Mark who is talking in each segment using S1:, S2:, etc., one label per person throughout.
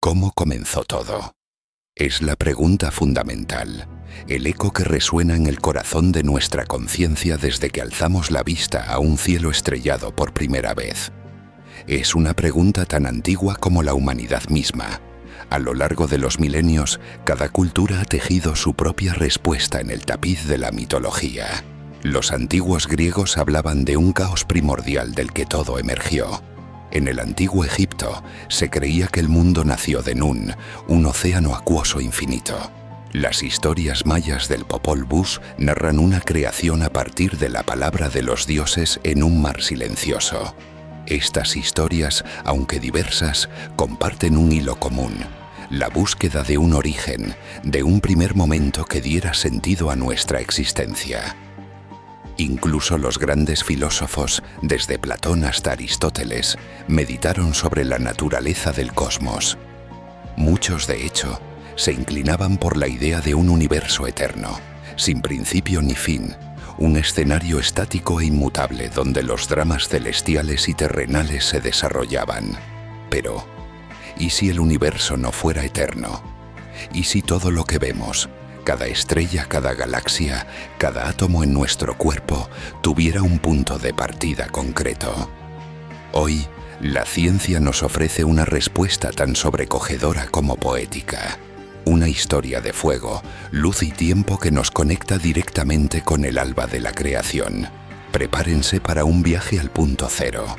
S1: ¿Cómo comenzó todo? Es la pregunta fundamental, el eco que resuena en el corazón de nuestra conciencia desde que alzamos la vista a un cielo estrellado por primera vez. Es una pregunta tan antigua como la humanidad misma. A lo largo de los milenios, cada cultura ha tejido su propia respuesta en el tapiz de la mitología. Los antiguos griegos hablaban de un caos primordial del que todo emergió. En el antiguo Egipto se creía que el mundo nació de Nun, un océano acuoso infinito. Las historias mayas del Popol Vuh narran una creación a partir de la palabra de los dioses en un mar silencioso. Estas historias, aunque diversas, comparten un hilo común: la búsqueda de un origen, de un primer momento que diera sentido a nuestra existencia. Incluso los grandes filósofos, desde Platón hasta Aristóteles, meditaron sobre la naturaleza del cosmos. Muchos, de hecho, se inclinaban por la idea de un universo eterno, sin principio ni fin, un escenario estático e inmutable donde los dramas celestiales y terrenales se desarrollaban. Pero, ¿y si el universo no fuera eterno? ¿Y si todo lo que vemos, cada estrella, cada galaxia, cada átomo en nuestro cuerpo, tuviera un punto de partida concreto? Hoy, la ciencia nos ofrece una respuesta tan sobrecogedora como poética. Una historia de fuego, luz y tiempo que nos conecta directamente con el alba de la creación. Prepárense para un viaje al punto cero.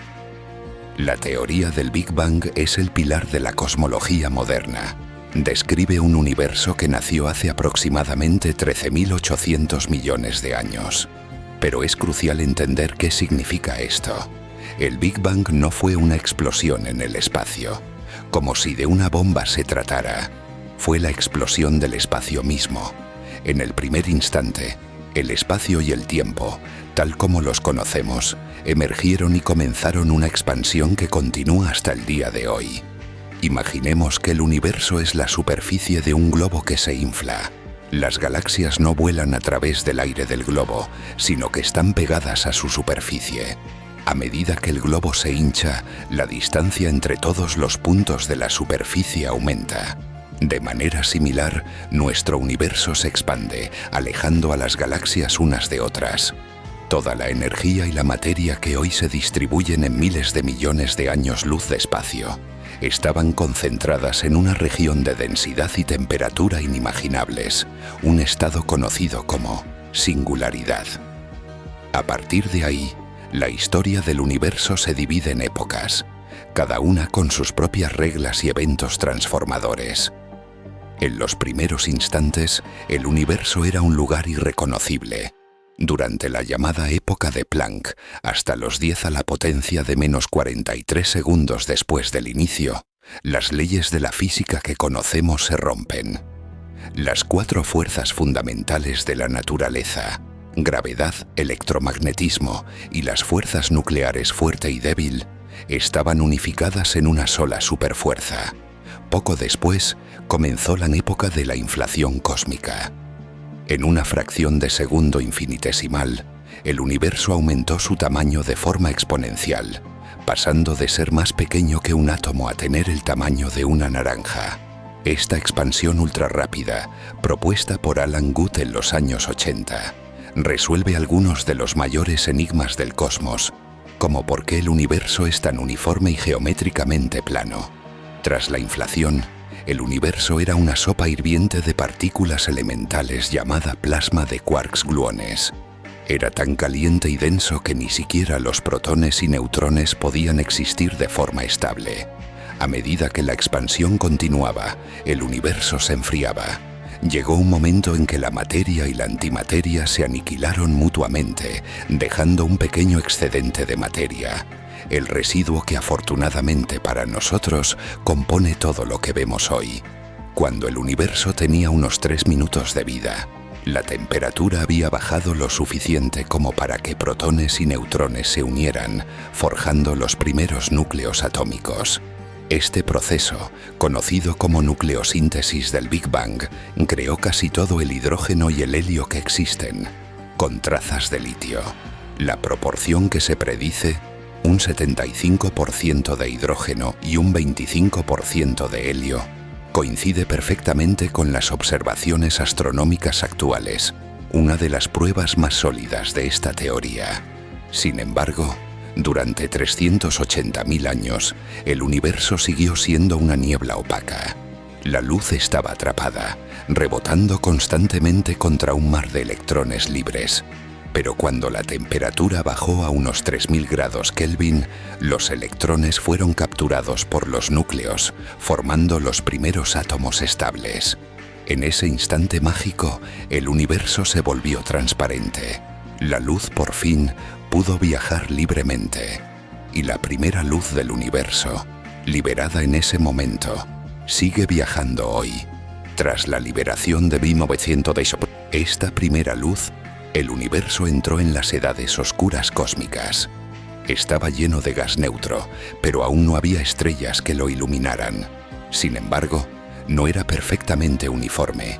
S1: La teoría del Big Bang es el pilar de la cosmología moderna. Describe un universo que nació hace aproximadamente 13.800 millones de años. Pero es crucial entender qué significa esto. El Big Bang no fue una explosión en el espacio, como si de una bomba se tratara. Fue la explosión del espacio mismo. En el primer instante, el espacio y el tiempo, tal como los conocemos, emergieron y comenzaron una expansión que continúa hasta el día de hoy. Imaginemos que el universo es la superficie de un globo que se infla. Las galaxias no vuelan a través del aire del globo, sino que están pegadas a su superficie. A medida que el globo se hincha, la distancia entre todos los puntos de la superficie aumenta. De manera similar, nuestro universo se expande, alejando a las galaxias unas de otras. Toda la energía y la materia que hoy se distribuyen en miles de millones de años luz de espacio estaban concentradas en una región de densidad y temperatura inimaginables, un estado conocido como singularidad. A partir de ahí, la historia del universo se divide en épocas, cada una con sus propias reglas y eventos transformadores. En los primeros instantes, el universo era un lugar irreconocible. Durante la llamada época de Planck, hasta los 10 a la potencia de menos 43 segundos después del inicio, las leyes de la física que conocemos se rompen. Las cuatro fuerzas fundamentales de la naturaleza, gravedad, electromagnetismo y las fuerzas nucleares fuerte y débil, estaban unificadas en una sola superfuerza. Poco después, comenzó la época de la inflación cósmica. En una fracción de segundo infinitesimal, el universo aumentó su tamaño de forma exponencial, pasando de ser más pequeño que un átomo a tener el tamaño de una naranja. Esta expansión ultrarrápida, propuesta por Alan Guth en los años 80, resuelve algunos de los mayores enigmas del cosmos, como por qué el universo es tan uniforme y geométricamente plano. Tras la inflación, el universo era una sopa hirviente de partículas elementales llamada plasma de quarks gluones. Era tan caliente y denso que ni siquiera los protones y neutrones podían existir de forma estable. A medida que la expansión continuaba, el universo se enfriaba. Llegó un momento en que la materia y la antimateria se aniquilaron mutuamente, dejando un pequeño excedente de materia. El residuo que afortunadamente para nosotros compone todo lo que vemos hoy. Cuando el universo tenía unos 3 minutos de vida, la temperatura había bajado lo suficiente como para que protones y neutrones se unieran, forjando los primeros núcleos atómicos. Este proceso, conocido como nucleosíntesis del Big Bang, creó casi todo el hidrógeno y el helio que existen, con trazas de litio. La proporción que se predice un 75% de hidrógeno y un 25% de helio, coincide perfectamente con las observaciones astronómicas actuales, una de las pruebas más sólidas de esta teoría. Sin embargo, durante 380.000 años, el universo siguió siendo una niebla opaca. La luz estaba atrapada, rebotando constantemente contra un mar de electrones libres. Pero cuando la temperatura bajó a unos 3000 grados Kelvin, los electrones fueron capturados por los núcleos, formando los primeros átomos estables. En ese instante mágico, el universo se volvió transparente. La luz, por fin, pudo viajar libremente. Y la primera luz del universo, liberada en ese momento, sigue viajando hoy. Tras la liberación de 1910, esta primera luz, el universo entró en las edades oscuras cósmicas. Estaba lleno de gas neutro, pero aún no había estrellas que lo iluminaran. Sin embargo, no era perfectamente uniforme.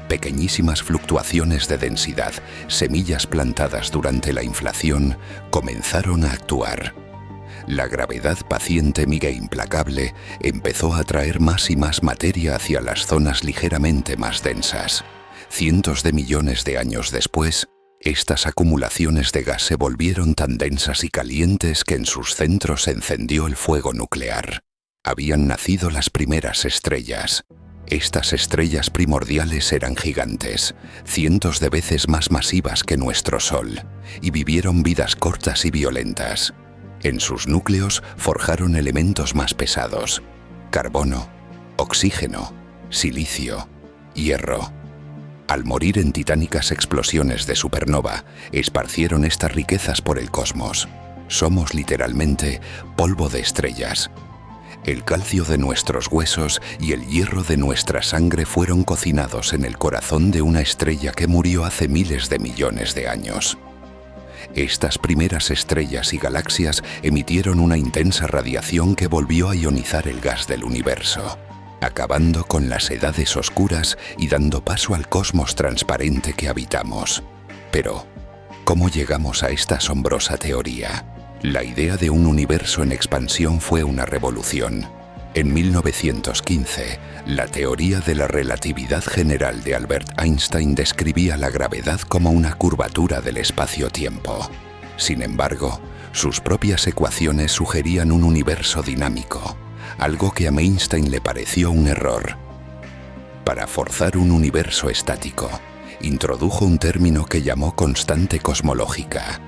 S1: Pequeñísimas fluctuaciones de densidad, semillas plantadas durante la inflación, comenzaron a actuar. La gravedad paciente e implacable empezó a atraer más y más materia hacia las zonas ligeramente más densas. Cientos de millones de años después, estas acumulaciones de gas se volvieron tan densas y calientes que en sus centros se encendió el fuego nuclear. Habían nacido las primeras estrellas. Estas estrellas primordiales eran gigantes, cientos de veces más masivas que nuestro Sol, y vivieron vidas cortas y violentas. En sus núcleos forjaron elementos más pesados: carbono, oxígeno, silicio, hierro. Al morir en titánicas explosiones de supernova, esparcieron estas riquezas por el cosmos. Somos literalmente polvo de estrellas. El calcio de nuestros huesos y el hierro de nuestra sangre fueron cocinados en el corazón de una estrella que murió hace miles de millones de años. Estas primeras estrellas y galaxias emitieron una intensa radiación que volvió a ionizar el gas del universo, acabando con las edades oscuras y dando paso al cosmos transparente que habitamos. Pero, ¿cómo llegamos a esta asombrosa teoría? La idea de un universo en expansión fue una revolución. En 1915, la teoría de la relatividad general de Albert Einstein describía la gravedad como una curvatura del espacio-tiempo. Sin embargo, sus propias ecuaciones sugerían un universo dinámico, algo que a Einstein le pareció un error. Para forzar un universo estático, introdujo un término que llamó constante cosmológica,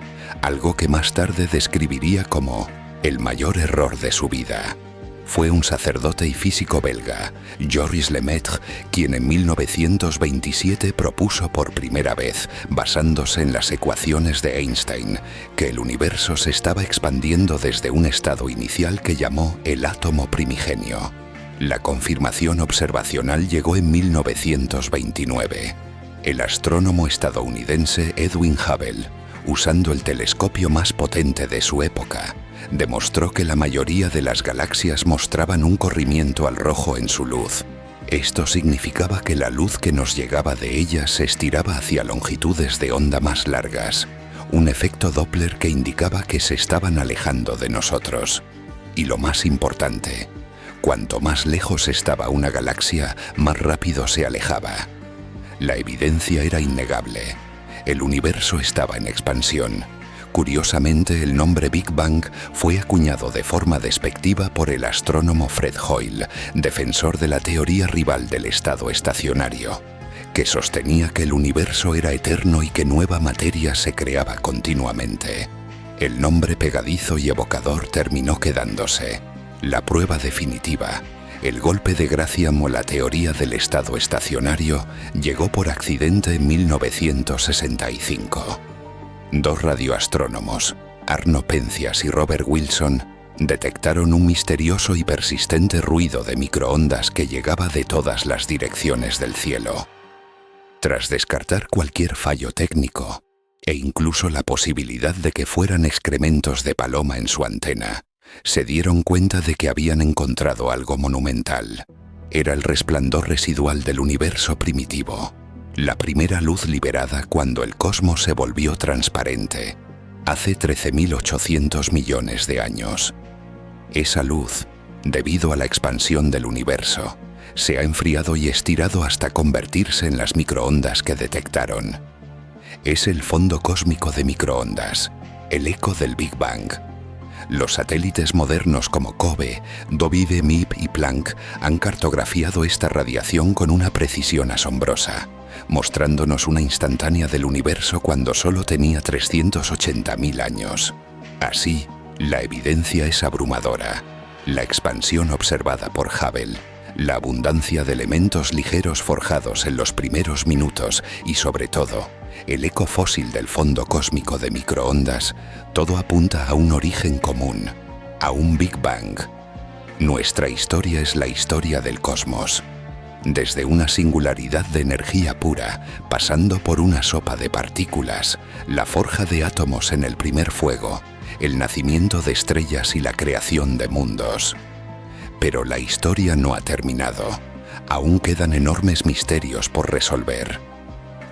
S1: algo que más tarde describiría como el mayor error de su vida. Fue un sacerdote y físico belga, Joris Lemaitre, quien en 1927 propuso por primera vez, basándose en las ecuaciones de Einstein, que el universo se estaba expandiendo desde un estado inicial que llamó el átomo primigenio. La confirmación observacional llegó en 1929. El astrónomo estadounidense Edwin Hubble, usando el telescopio más potente de su época, demostró que la mayoría de las galaxias mostraban un corrimiento al rojo en su luz. Esto significaba que la luz que nos llegaba de ellas se estiraba hacia longitudes de onda más largas, un efecto Doppler que indicaba que se estaban alejando de nosotros. Y lo más importante, cuanto más lejos estaba una galaxia, más rápido se alejaba. La evidencia era innegable. El universo estaba en expansión. Curiosamente, el nombre Big Bang fue acuñado de forma despectiva por el astrónomo Fred Hoyle, defensor de la teoría rival del estado estacionario, que sostenía que el universo era eterno y que nueva materia se creaba continuamente. El nombre pegadizo y evocador terminó quedándose. La prueba definitiva, el golpe de gracia o la teoría del estado estacionario, llegó por accidente en 1965. Dos radioastrónomos, Arno Penzias y Robert Wilson, detectaron un misterioso y persistente ruido de microondas que llegaba de todas las direcciones del cielo. Tras descartar cualquier fallo técnico, e incluso la posibilidad de que fueran excrementos de paloma en su antena, se dieron cuenta de que habían encontrado algo monumental. Era el resplandor residual del universo primitivo, la primera luz liberada cuando el cosmos se volvió transparente. hace 13.800 millones de años. Esa luz, debido a la expansión del universo, se ha enfriado y estirado hasta convertirse en las microondas que detectaron. Es el fondo cósmico de microondas, el eco del Big Bang. Los satélites modernos como COBE, Dovide, MIP y Planck han cartografiado esta radiación con una precisión asombrosa, mostrándonos una instantánea del universo cuando solo tenía 380.000 años. Así, la evidencia es abrumadora. La expansión observada por Hubble, la abundancia de elementos ligeros forjados en los primeros minutos y, sobre todo, el eco fósil del fondo cósmico de microondas, todo apunta a un origen común, a un Big Bang. Nuestra historia es la historia del cosmos. Desde una singularidad de energía pura, pasando por una sopa de partículas, la forja de átomos en el primer fuego, el nacimiento de estrellas y la creación de mundos. Pero la historia no ha terminado. Aún quedan enormes misterios por resolver.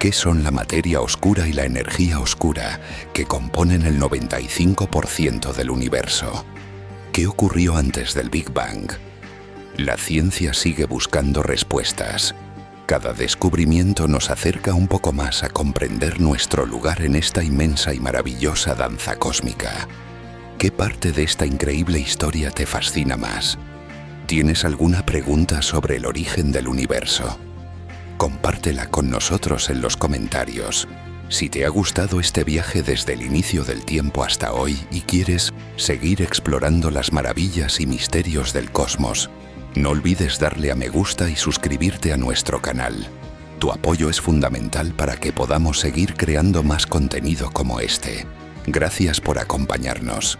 S1: ¿Qué son la materia oscura y la energía oscura que componen el 95% del universo? ¿Qué ocurrió antes del Big Bang? La ciencia sigue buscando respuestas. Cada descubrimiento nos acerca un poco más a comprender nuestro lugar en esta inmensa y maravillosa danza cósmica. ¿Qué parte de esta increíble historia te fascina más? ¿Tienes alguna pregunta sobre el origen del universo? Compártela con nosotros en los comentarios. Si te ha gustado este viaje desde el inicio del tiempo hasta hoy y quieres seguir explorando las maravillas y misterios del cosmos, no olvides darle a me gusta y suscribirte a nuestro canal. Tu apoyo es fundamental para que podamos seguir creando más contenido como este. Gracias por acompañarnos.